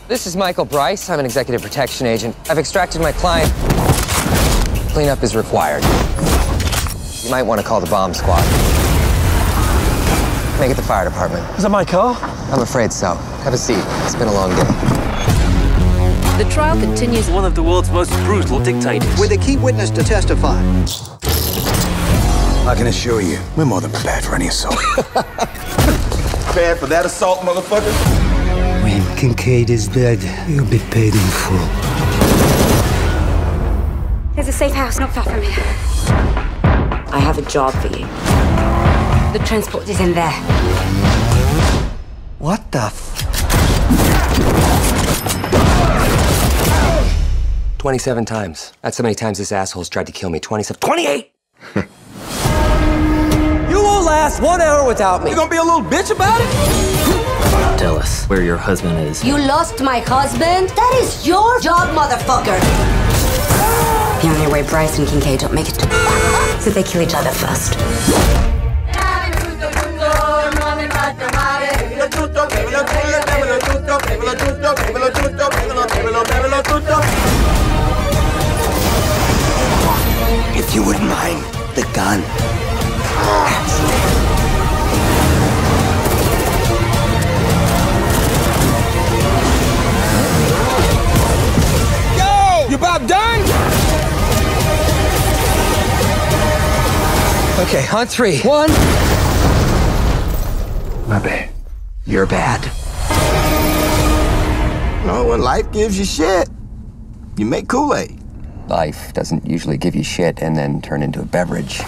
This is Michael Bryce. I'm an executive protection agent. I've extracted my client. Cleanup is required. You might want to call the bomb squad. Make it the fire department. Is that my car? I'm afraid so. Have a seat. It's been a long day. The trial continues. One of the world's most brutal dictators. With a key witness to testify. I can assure you, we're more than prepared for any assault. Prepared for that assault, motherfucker? When Kincaid is dead, you'll be paid in full. There's a safe house not far from here. I have a job for you. The transport is in there. What the 27 times. That's how many times this asshole's tried to kill me. 27. 28! You won't last 1 hour without me. You gonna be a little bitch about it? Tell us where your husband is. You lost my husband? That is your job, motherfucker! The only way Bryce and Kincaid don't make it so they kill each other first. If you wouldn't mind, the gun. Yo! You about done? Okay, on 3. 1. My bad. You're bad. No, when life gives you shit, you make Kool-Aid. Life doesn't usually give you shit and then turn into a beverage.